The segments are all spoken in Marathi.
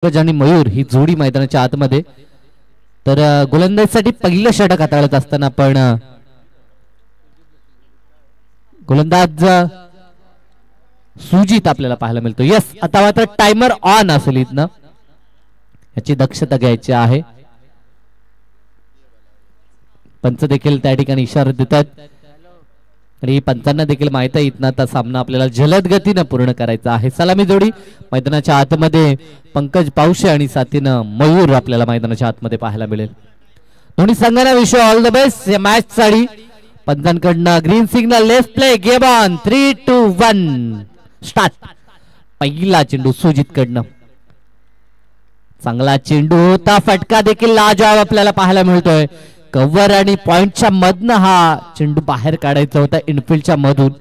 आणि मयूर ही जोडी मैदानाच्या आतमध्ये तर गोलंदाजीसाठी पहिलं षटक हाताळत असताना पण गोलंदाज सुजित आपल्याला पाहायला मिळतो. यस, आता मात्र टाइमर ऑन असेल इथनं, याची दक्षता घ्यायची आहे. पंच देखील त्या ठिकाणी इशारा देतात आणि पंचांना देखील माहित आहे इथनं आता सामना आपल्याला जलद गतीनं पूर्ण करायचा आहे. सलामी जोडी मैदानाच्या आतमध्ये पंकज पावशे आणि साथीनं मयूर आपल्याला मैदानाच्या आतमध्ये पाहायला मिळेल. दोन्ही संघांना विश ऑल द बेस्ट या मॅच साठी. पंचांकडनं green signal, left play, game on, 3, 2, 1 start. पहिला चेंडू सुजित कडनं, चांगला चेंडू होता, फटका देखील लाजवाब आपल्याला पाहायला मिळतोय. कव्हर आणि पॉइंटच्या मधनं हा चेंडू बाहेर काढायचा होता इनफिल्डच्या मधून.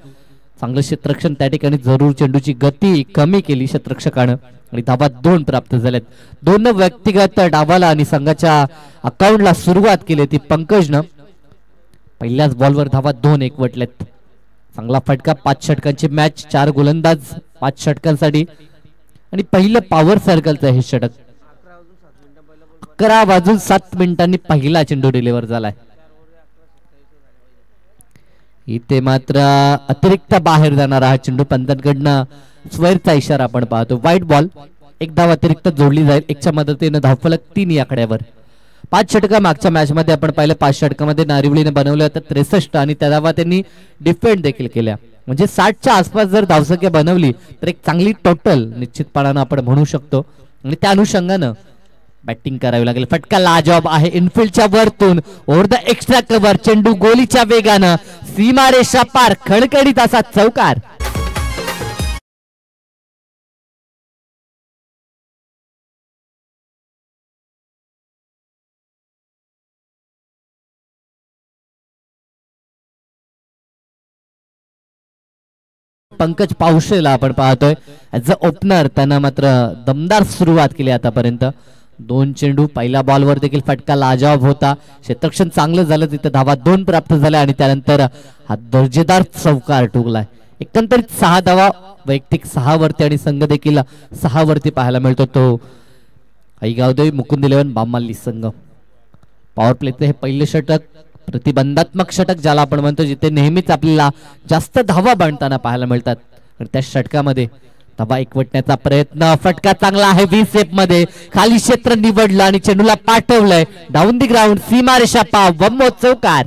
चांगलं क्षेत्ररक्षण त्या ठिकाणी, जरूर चेंडूची गती कमी केली क्षेत्ररक्षकानं आणि धावा 2 प्राप्त झाल्यात. 2 व्यक्तिगत डावाला आणि संघाच्या अकाउंटला सुरुवात केली ती पंकजनं. पहिल्याच बॉलवर धावा 2 एकवटल्यात. चांगला फटका, 5 षटकांची मॅच, 4 गोलंदाज 5 षटकांसाठी आणि पहिलं पॉवर सर्कलचं हे षटक. 11:07 पहिला चेंडू डिलिव्हर झालाय. इथे मात्र अतिरिक्त बाहेर जाणारा हा चेंडू, पंतांकडनं स्क्वेअरचा इशारा आपण पाहतो. व्हाईट बॉल, एक धाव अतिरिक्त जोडली जाईल. 1च्या मदतीने धावफलक 3 या आकड्यावर. 5 षटक मागच्या मॅच मध्ये आपण पाहिलं, 5 षटकामध्ये नारिवलीने बनवले होते 63 आणि त्या धावा त्यांनी डिफेंड देखील केल्या. म्हणजे 60च्या आसपास जर धावसंख्या बनवली तर एक चांगली टोटल निश्चितपणानं आपण म्हणू शकतो आणि त्या अनुषंगानं बॅटिंग करावी लागेल. फटका लाजवाब आहे इनफिल्डच्या वरतून, ओव्हर द एक्स्ट्रा कव्हर, चेंडू गोलीच्या वेगानं सीमारेषा पार, खणखणीत असा चौकार. पंकज पावशेला आपण पाहतोय ऍज अ ओपनर, त्यांना मात्र दमदार सुरुवात केली आतापर्यंत. 2 चेंडू, पहिल्या बॉलवर देखील फटका लाजवाब होता, क्षेत्ररक्षण चांगलं झालं, तिथे धावा 2 प्राप्त झाल्या आणि त्यानंतर हा दर्जेदार चौकार ठोकलाय. एकंदरीत 6 धावा वैयक्तिक 6 वरती आणि संघ देखील 6 वरती पाहायला मिळतो तो ऐगावदेवी मुकुंद 11 बामाली संघ. पॉवर प्लेचं हे पहिलं षटक, प्रतिबंधात्मक षटक ज्याला आपण म्हणतो, जिथे नेहमीच आपल्याला जास्त धावा बांधताना पाहायला मिळतात. त्या षटकामध्ये धावा एकवटण्याचा प्रयत्न, फटका चांगला आहे, 20 सेप मध्ये खाली क्षेत्र निवडलं आणि चेंडूला पाठवलंय डाऊन दी ग्राउंड, सीमारेषा पाव, वम्मो चौकार.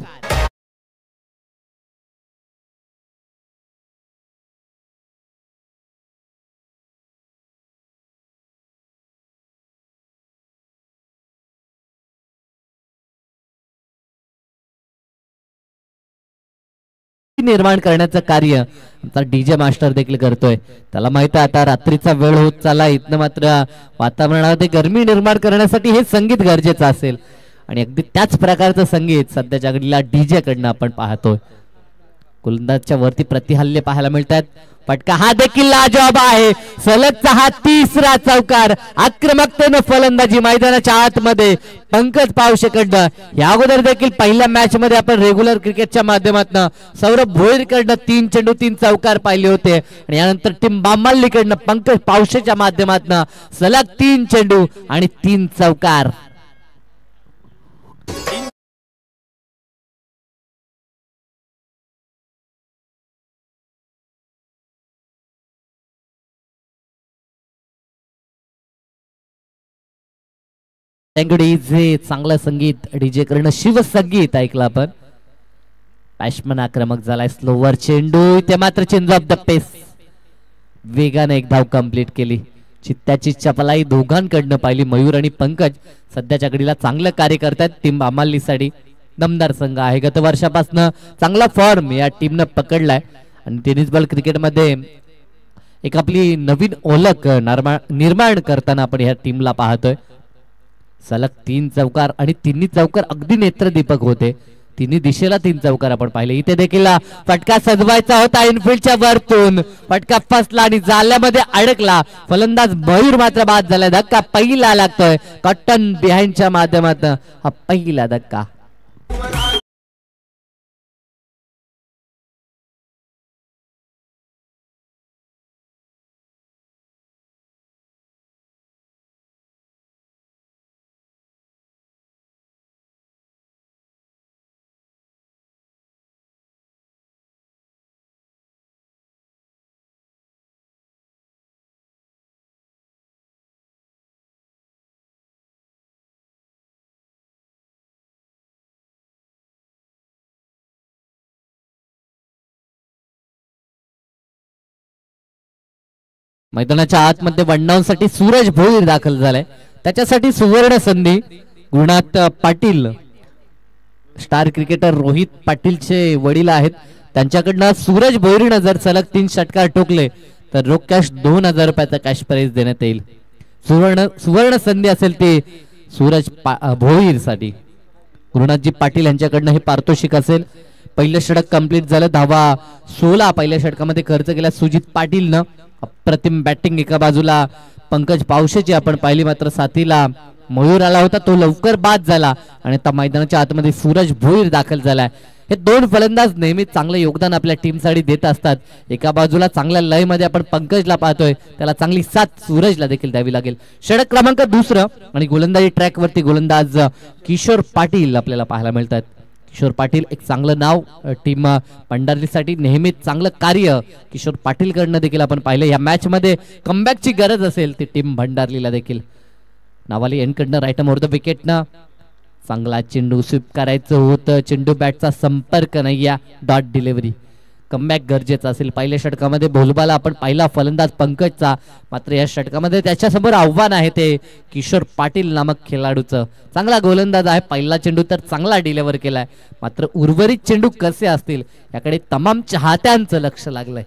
निर्माण करण्याचं कार्य आमचा डीजे मास्टर देखील करतोय. त्याला माहित आहे आता रात्रीचा वेळ होत चालला, इथनं मात्र वातावरणामध्ये गरमी निर्माण करण्यासाठी हे संगीत गरजेचं असेल आणि अगदी त्याच प्रकारचं संगीत सध्याच्या घडीला डीजे कडनं आपण पाहतोय. गोलंदाजच्या वरती प्रतिहल्ले पाहायला मिळतात. फटका हा देखील लाजवाब आहे, सलगचा हा 3रा चौकार. आक्रमकतेनं फलंदाजी मैदानाच्या आतमध्ये पंकज पावशेकडनं. या अगोदर देखील पहिल्या मॅच मध्ये आपण रेग्युलर क्रिकेटच्या माध्यमातून सौरभ भोईरकडनं 3 चेंडू 3 चौकार पाहिले होते आणि यानंतर टीम बांमल्लीकडनं पंकज पावशेच्या माध्यमातून सलग 3 चेंडू आणि 3 चौकार. चांगलं संगीत डीजे करणं, शिवसंगीत ऐकलं आपण. बॅट्समन आक्रमक झालाय, स्लोवर चेंडू, ते मात्र चेंज ऑफ द पेस, वेगाने एक धाव कंप्लीट केली. चित्त्याची चपलाई दोघांकडनं पाहिली. मयूर आणि पंकज सध्याच्या घडीला चांगलं कार्य करतात. टीम अमालीसाठी दमदार संघ आहे, गत वर्षापासून चांगला फॉर्म या टीमनं पकडलाय आणि टेनिस बॉल क्रिकेटमध्ये एक आपली नवीन ओळख निर्माण करताना आपण ह्या टीमला पाहतोय. सलग 3 चौकार आणि 3 चौकार अगदी नेत्रदीपक होते. 3 दिशेला 3 चौकार आपण पाहिले. इथे देखील फटका सजवायचा होता इनफिल्डच्या वरतून, फटका फसला आणि जाल्यामध्ये अडकला. फलंदाज मयूर मात्र बाद झाला. धक्का पहिला लागतोय कॉटन बिहाइंडच्या माध्यमातून, हा पहिला धक्का. मैदानाच्या आतमध्ये वनडाऊनसाठी सूरज भोईर दाखल झालाय, त्याच्यासाठी सुवर्ण संधी. गुरुनाथ पाटील स्टार क्रिकेटर रोहित पाटीलचे वडील आहेत, त्यांच्याकडनं सूरज भोईरनं जर सलग 3 षटकार ठोकले तर रोख कॅश 2000 रुपयाचा कॅश प्राइज देण्यात येईल. सुवर्ण संधी असेल ती सूरज भोईर साठी. गुरुनाथजी पाटील यांच्याकडनं हे पारितोषिक असेल. पहिलं षटक कंप्लीट झालं, धावा 16 पहिल्या षटकामध्ये खर्च केला सुजित पाटीलनं. अप्रतिम बॅटिंग एका बाजूला पंकज पावशेची आपण पाहिली, मात्र साथीला मयूर आला होता, तो लवकर बाद झाला आणि आता मैदानाच्या आतमध्ये सूरज भोईर दाखल झालाय. हे 2 फलंदाज नेहमी चांगलं योगदान आपल्या टीमसाठी देत असतात. एका बाजूला चांगल्या लय मध्ये आपण पंकजला पाहतोय, त्याला चांगली साथ सूरजला देखील द्यावी लागेल. षटक क्रमांक 2 आणि गोलंदाजी ट्रॅक वरती गोलंदाज किशोर पाटील आपल्याला पाहायला मिळतात. किशोर पाटील एक चांगलं नाव टीम भंडारीसाठी, नेहमीच चांगलं कार्य किशोर पाटील कडनं देखील आपण पाहिलं. या मॅच मध्ये कमबॅकची गरज असेल ती टीम भंडारलीला देखील. नावाली एंडकडनं राईट ओव्हर द विकेटनं चांगला चेंडू स्वीप करायचं होतं, चेंडू बॅटचा संपर्क नाही, या डॉट डिलिव्हरी. कमबॅक गरजेचं असेल. पहिल्या षटकामध्ये भोलबाला आपण पाहिला फलंदाज पंकजचा, मात्र या षटकामध्ये त्याच्यासमोर आव्हान आहे ते किशोर पाटील नामक खेळाडूचं. चांगला गोलंदाज आहे, पहिला चेंडू तर चांगला डिलिव्हर केलाय, मात्र उर्वरित चेंडू कसे असतील याकडे तमाम चाहत्यांचं लक्ष लागलंय.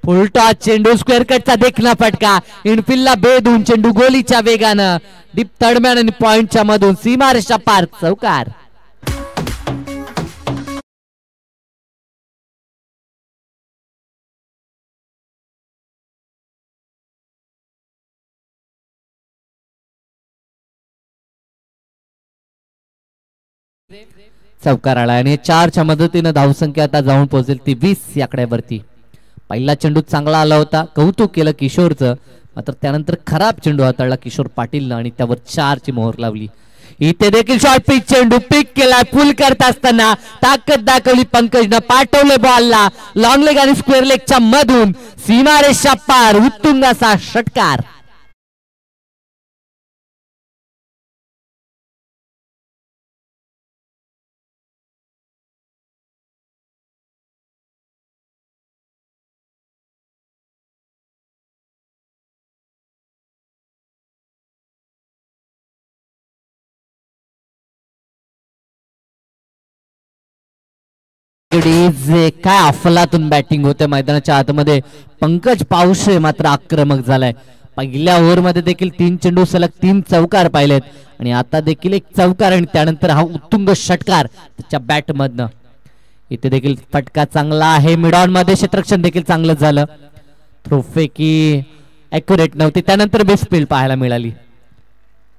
फुलटॉस चेंडू स्क्वेअर कटचा देखना फटका, इनफिल्डला बेधून चेंडू गोलीच्या वेगानं डीप तडम्यान आणि पॉइंटच्या मधून सीमारेषा पार, चौकार. चौकार आला आणि 4च्या मदतीनं धावसंख्या आता जाऊन पोहोचेल ती 20 या आकड्यावरती. पहिला चेंडू चांगला आला होता, कौतुक केलं किशोरचं, मात्र त्यानंतर खराब चेंडू हाताळला किशोर पाटीलनं आणि त्यावर 4ची मोहर लावली. इथे देखील शॉर्ट पिच चेंडू पिक केला, फुल करत असताना ताकद दाखवली पंकजनं, पाठवले बॉलला लॉंग लेग आणि स्क्वेअर लेगच्या मधून सीमारेषा पार, उत्तुंग असा षटकार. काय अफलातून बॅटिंग होते मैदानाच्या आतमध्ये. पंकज पावशे मात्र आक्रमक झालाय. पहिल्या ओव्हर मध्ये देखील 3 चेंडू सलग 3 चौकार पाहिलेत आणि आता देखील एक चौकार आणि त्यानंतर हा उत्तुंग षटकार त्याच्या बॅट मधनं. इथे देखील फटका चांगला आहे, मिड ऑन मध्ये क्षेत्ररक्षण देखील चांगलं झालं. थ्रोफेकी ॲक्युरेट नव्हती, त्यानंतर बेसफील्ड पाहायला मिळाली.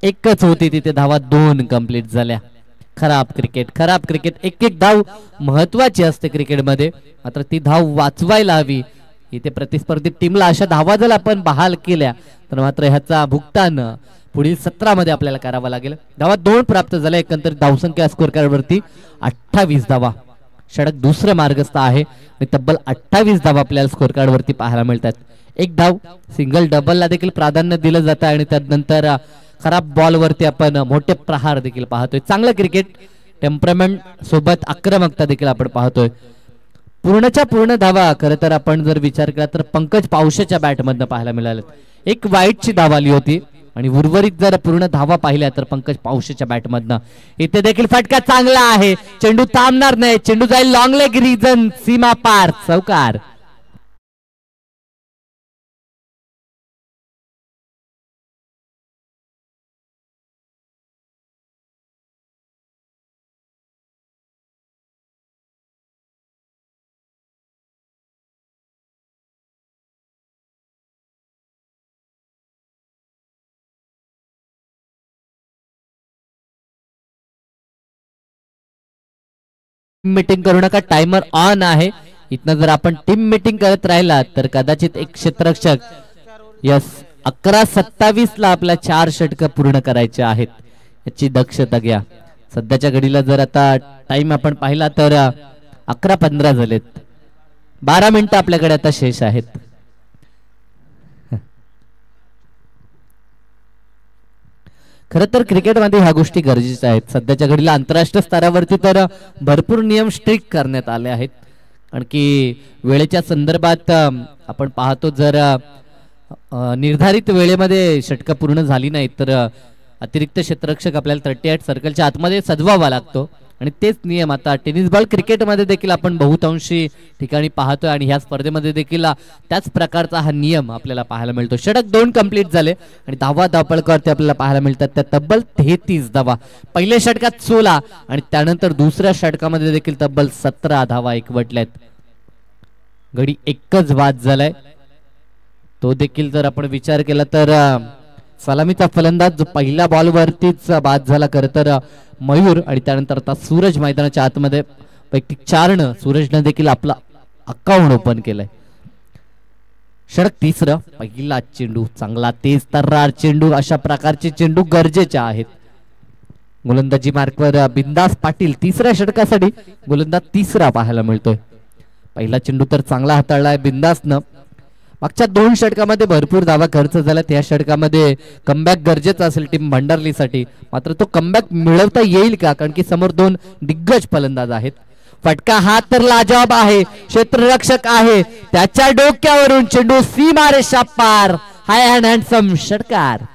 एकच होती तिथे धावा 2 कंप्लीट झाल्या. खराब क्रिकेट. एक धाव महत्वाची असते क्रिकेटमध्ये, मात्र ती धाव वाचवायला हवी. इथे प्रतिस्पर्धी टीमला अशा धावा जर आपण बहाल केल्या तर मात्र ह्याचा भुगतान पुढील 17 मध्ये आपल्याला करावा लागेल. धावा 2 प्राप्त झाल्या, एकंदरीत धावसंख्या स्कोर कार्ड वरती 28 धावा. षटक दुसरं मार्गस्थ आहे आणि तब्बल 28 धावा आपल्याला स्कोर कार्ड वरती पाहायला मिळतात. एक धाव सिंगल डबलला देखील प्राधान्य दिलं जातं आणि त्यानंतर खराब बॉल वरती आपण मोठे प्रहार देखील पाहतोय. चांगलं क्रिकेट, टेम्परामेंट सोबत आक्रमकता देखील आपण पाहतोय. पूर्णच्या पूर्ण धावा खरं तर आपण जर विचार केला तर पंकज पावशेच्या बॅट मधनं पाहायला मिळाले. एक वाईटची धाव आली होती आणि उर्वरित जर पूर्ण धावा पाहिल्या तर पंकज पावशेच्या बॅट मधनं. इथे देखील फटका चांगला आहे, चेंडू थांबणार नाही, चेंडू जाईल लॉंग लेग रिजन, सीमा पार, चौकार. मीटिंग करू नका, टाइमर ऑन आहे. इथनं जर आपण टीम मीटिंग करत राहिला तर कदाचित एक क्षेत्ररक्षक यस 11:27 ला आपल्या 4 षटक पूर्ण करायचे आहेत, याची दक्षता घ्या. सध्याच्या घडीला जर आता टाइम आपण पाहिला तर 11:15 झालेत. 12 मिनिटं आपल्याकडे आता शेष आहेत. खरं तर क्रिकेटमध्ये ह्या गोष्टी गरजेच्या आहेत. सध्याच्या घडीला आंतरराष्ट्रीय स्तरावरती तर भरपूर नियम स्ट्रिक्ट करण्यात आले आहेत, कारण की वेळेच्या संदर्भात आपण पाहतो जर निर्धारित वेळेमध्ये षटकं पूर्ण झाली नाहीत तर अतिरिक्त क्षेत्ररक्षक आपल्याला 38 सर्कलच्या आतमध्ये सजवावा लागतो आणि तेच नियम आता टेनिस बॉल क्रिकेटमध्ये देखील आपण बहुतांशी ठिकाणी पाहतोय आणि ह्या स्पर्धेमध्ये देखील त्याच प्रकारचा हा नियम आपल्याला पाहायला मिळतो. षटक 2 कंप्लीट झाले आणि धावा धावपळकावरती आपल्याला पाहायला मिळतात त्या तब्बल 33 धावा. पहिल्या षटकात 16 आणि त्यानंतर दुसऱ्या षटकामध्ये देखील तब्बल 17 धावा एकवटल्यात. गडी एकच बाद झालाय तो देखील जर आपण विचार केला तर सलामीचा फलंदाज जो पहिल्या बॉलवरतीच बाद झाला खरं तर मयूर आणि त्यानंतर आता सूरज मैदानाच्या आतमध्ये वैयक्तिक 4 सूरजने देखील आपला अकाउंट ओपन केलंय. षटक तिसरं पहिला चेंडू चांगला तेज तर्रार चेंडू अशा प्रकारचे चेंडू गरजेचे आहेत. गोलंदाजी मार्कवर बिंदास पाटील तिसऱ्या षटकासाठी गोलंदाज तिसरा पाहायला मिळतोय. पहिला चेंडू तर चांगला हाताळलाय बिंदासनं. मागच्या 2 षटकामध्ये भरपूर धावा खर्च झाला त्या षटकामध्ये कमबॅक गरजेचं असेल टीम भंडारलीसाठी मात्र तो कमबॅक मिळवता येईल का कारण की समोर 2 दिग्गज फलंदाज आहेत. फटका हा तर लाजवाब आहे क्षेत्ररक्षक आहे त्याच्या डोक्यावरून चेंडू सीमारेषा पार हाय अँड हँडसम षटकार.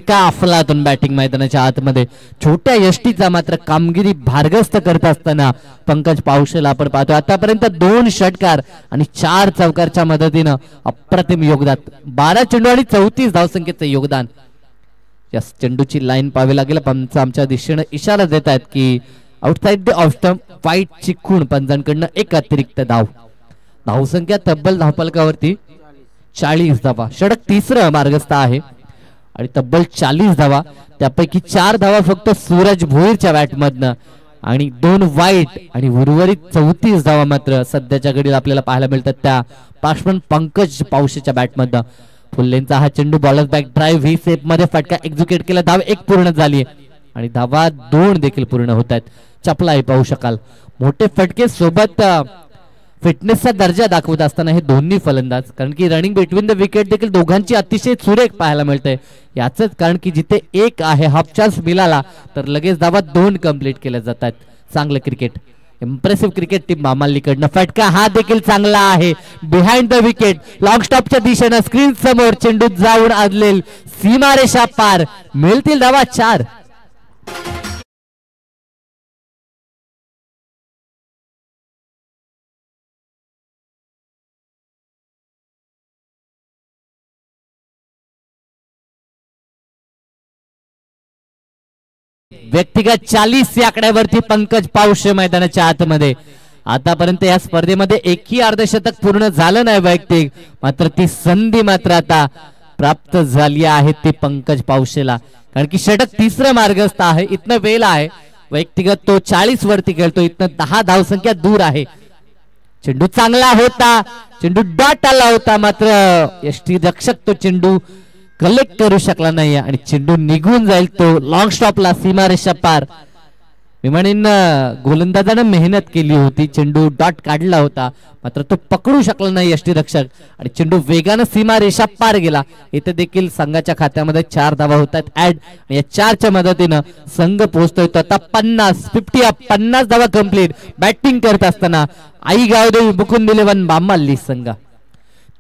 का अफलातून बॅटिंग मैदानाच्या आतमध्ये छोट्या यष्टीचा मात्र कामगिरी भारगस्त करत असताना पंकज पावशेला आपण पाहतो. आतापर्यंत 2 षटकार आणि 4 चौकारच्या मदतीनं अप्रतिम योगदान 12 चेंडू आणि 34 धावसंख्येचं योगदान. या चेंडूची लाईन पाहावी लागेल. पंच आमच्या दिशेने इशारा देत आहेत की आउटसाइड द ऑफ स्टंप फाईट चिखून पंचांकडनं एक अतिरिक्त धावसंख्या तब्बल धावफलकावरती 40 धावा. षटक तिसरं मार्गस्थ आहे आणि तब्बल 40 धावा त्यापैकी 4 धावा फक्त सूरज भोईरच्या बॅटमधनं आणि 2 वाईट आणि उर्वरित 34 धावा मात्र सध्याच्या घडीला आपल्याला पाहायला मिळतात त्या पार्श्वन पंकज पावशेच्या बॅटमधनं. फुल्लेंचा हा चेंडू बॉलर्स बॅक ड्राईव्ह ही सेप मध्ये फटका एक्झिक्यूट केला. धाव 1 पूर्ण झाली आणि धावा 2 देखील पूर्ण होत आहेत. चपलाही पाहू शकाल मोठे फटके सोबत फिटनेसचा दर्जा दाखवत असताना हे दोन्ही फलंदाज कारण की रनिंग बिटवीन द विकेट देखील दोघांची अतिशय सुरेख पाहायला मिळते. याच कारण की जिथे 1 आहे हाफ चान्स मिळाला तर लगेच धावा 2 कंप्लीट केल्या जातात. चांगलं क्रिकेट इम्प्रेसिव्ह क्रिकेट टीम मामालीकडनं. फटका हा देखील चांगला आहे बिहाइंड द विकेट लॉंग स्टॉपच्या दिशेनं स्क्रीन समोर चेंडू जाऊन आदलेल सीमारेषा पार. मिळतील धावा 4. व्यक्तिगत 40 या आकड्यावरती पंकज पावशे मैदानाच्या आतमध्ये. आतापर्यंत या स्पर्धेमध्ये एकही अर्धशतक पूर्ण झालं नाही वैयक्तिक मात्र ती संधी मात्र आता प्राप्त झाली आहे ती पंकज पावशेला कारण की षटक तिसरं मार्गस्थ आहे. इथनं वेल आहे व्यक्तिगत तो 40 वरती खेळतो. इथनं 10 धावसंख्या दूर आहे. चेंडू चांगला होता चेंडू डॉट आला होता मात्र यष्टीरक्षक तो चेंडू कलेक्ट करू शकला नाही आणि चेंडू निघून जाईल तो लॉंग स्टॉपला सीमारेषा पार. मी म्हणेन गोलंदाजानं मेहनत केली होती चेंडू डॉट काढला होता मात्र तो पकडू शकला नाही यष्टीरक्षक आणि चेंडू वेगानं सीमारेषा पार गेला. इथे देखील संघाच्या खात्यामध्ये 4 धावा होतात ऍड. या 4च्या मदतीनं संघ पोहोचतोय तो आता 50 धावा कंप्लीट. बॅटिंग करत असताना आई गावदेवी मुकुंद 11 बामाल्ली संघ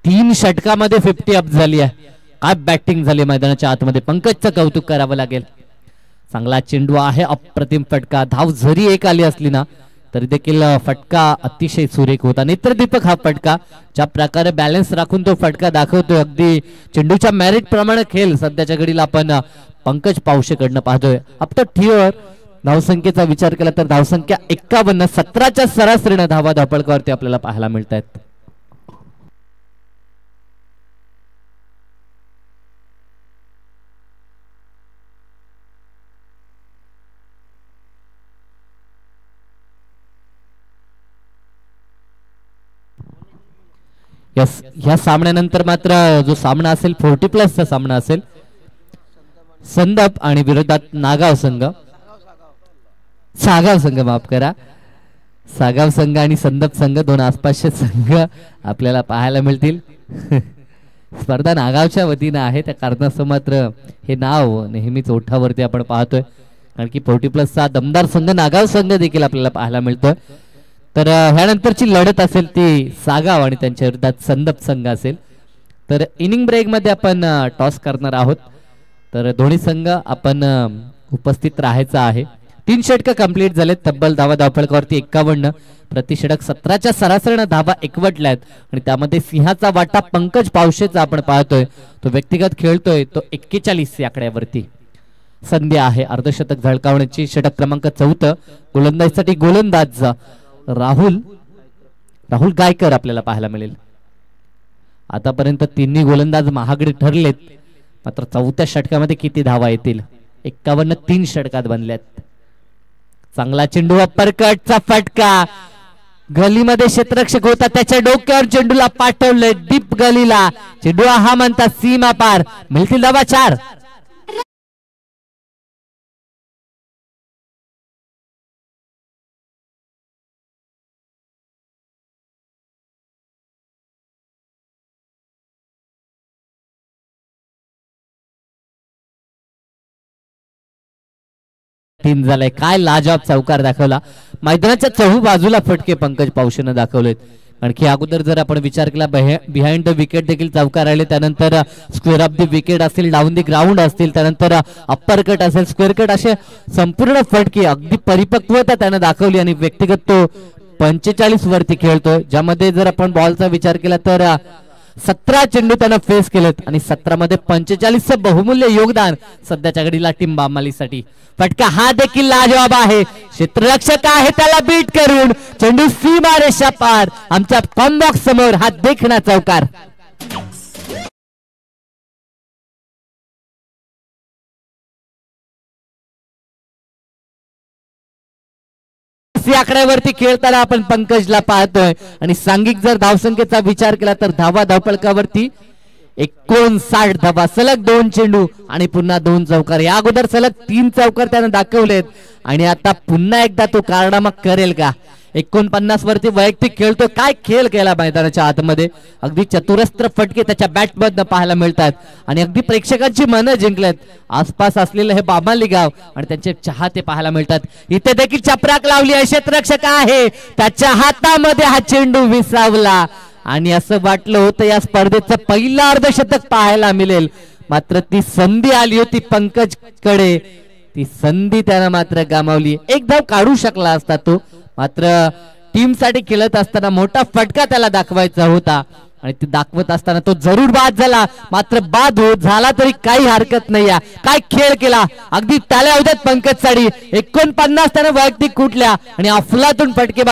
3 षटकामध्ये 50 अप झाली आहे. काय बॅटिंग झाली मैदानाच्या आतमध्ये पंकजचं कौतुक करावं लागेल. चांगला चेंडू आहे अप्रतिम फटका. धाव जरी 1 आली असली ना तरी देखील फटका अतिशय सुरेख होता. नेत्रदीपक हा फटका ज्या प्रकारे बॅलन्स राखून तो फटका दाखवतोय अगदी चेंडूच्या मेरिट प्रमाणे खेळ सध्याच्या घडीला आपण पंकज पावशेकडनं पाहतोय. अब ठेवर धावसंख्येचा विचार केला तर धावसंख्या 51 17च्या सरासरीनं धावा धावपळकावरती आपल्याला पाहायला मिळत आहेत. ह्या सामन्यानंतर मात्र जो सामना असेल 40+ चा सामना असेल संदप आणि विरोधात नागाव संघ, सागाव संघ, माफ करा, सागाव संघ आणि संदप संघ दोन आसपासचे संघ आपल्याला पाहायला मिळतील. स्पर्धा नागावच्या वतीनं आहे, त्या कारणास्तव मात्र हे नाव नेहमीच ओठावरती आपण पाहतोय, कारण की 40+चा दमदार संघ नागाव संघ देखील आपल्याला पाहायला मिळतोय. तर ह्यानंतरची लढत असेल ती सागाव आणि त्यांच्या विरोधात संदप संघ असेल. तर इनिंग ब्रेक मध्ये आपण टॉस करणार आहोत. तर दोन्ही संघ आपण उपस्थित राहायचं आहे. 3 षटक कंप्लीट झालेत. तब्बल धावफलकावरती 51, प्रतिषटक 17च्या सरासरीनं धावा एकवटल्यात आणि त्यामध्ये सिंहाचा वाटा पंकज पावशेचा आपण पाहतोय. तो व्यक्तिगत खेळतोय, तो 41 या आकड्यावरती. संधी आहे अर्धशतक झळकावण्याची. षटक क्रमांक 4 गोलंदाजीसाठी गोलंदाज राहुल गायकर आपल्याला पाहायला मिळेल. आतापर्यंत तिन्ही गोलंदाज महागडे ठरलेत, मात्र 4थ्या षटकामध्ये किती धावा येतील? 51 3 षटकात बनल्यात. चांगला चेंडू, अपरकटचा फटका, गलीमध्ये क्षेत्ररक्षक होता, त्याच्या डोक्यावर चेंडूला पाठवले डीप गलीला. चेंडू हा म्हणतात सीमा पार. मिळतील धावा 4. तीन झालाय. काय लाजवाब चौकार दाखवला. मैदानाच्या चहू बाजूला फटके पंकज पावशेनं दाखवलेत. आणखी अगोदर जर आपण विचार केला बिहाइंड द विकेट देखील चौकार राहिले, त्यानंतर स्क्वेअर ऑफ द विकेट असतील, डाऊन द ग्राउंड असतील, त्यानंतर अप्पर कट असेल, स्क्वेअर कट, असे संपूर्ण फटके अगदी परिपक्वता त्यानं दाखवली. आणि व्यक्तिगत तो 45 वरती खेळतोय, ज्यामध्ये जर आपण बॉलचा विचार केला तर 17 चेंडू त्यानं फेस केलेत आणि 17 मध्ये 45चं बहुमूल्य योगदान सध्याच्या घडीला टीम बामालीसाठी. फटका हा देखील लाजवाब आहे. क्षेत्ररक्षक आहे, त्याला बीट करून चेंडू सीमारेषा पार. आमच्या कॉम्बॉक्स समोर हा देखणा चौकार. आकड्यावरती खेळताना आपण पंकजला पाहतोय. आणि सांघिक जर धावसंख्येचा विचार केला तर धावफलकावरती 59 धावा, सलग 2 चेंडू आणि पुन्हा 2 चौकार. या अगोदर सलग 3 चौकार त्यानं दाखवलेत आणि आता पुन्हा एकदा तो कारनामा करेल का? 49 वरती वैयक्तिक खेळतो. काय खेळ केला मैदानाच्या आतमध्ये. अगदी चतुरस्त्र फटके त्याच्या बॅटमधनं पाहायला मिळतात आणि अगदी प्रेक्षकांची मनं जिंकलेत. आसपास असलेलं हे बामाली गाव आणि त्यांचे चाहते पाहायला मिळतात. इथे देखील चपराक लावली आहे. क्षेत्ररक्षक आहे, त्याच्या हातामध्ये हा चेंडू विसावला आणि असं वाटलं होतं या स्पर्धेचं पहिलं अर्धशतक पाहायला मिळेल, मात्र ती संधी आली होती पंकज कडे. ती संधी त्यानं मात्र गमावली. एक धाव काढू शकला असता तो, मात्र टीम साठी खेळत असताना मोठा फटका त्याला दाखवायचा होता आणि ते दाखवत असताना तो जरूर बाद झाला. मात्र बाद होत झाला तरी काही हरकत नाही. काय खेळ केला, अगदी त्याला होत्यात पंकज साठी. 49 त्यानं वैयक्तिक कुठल्या आणि अफलातून फटके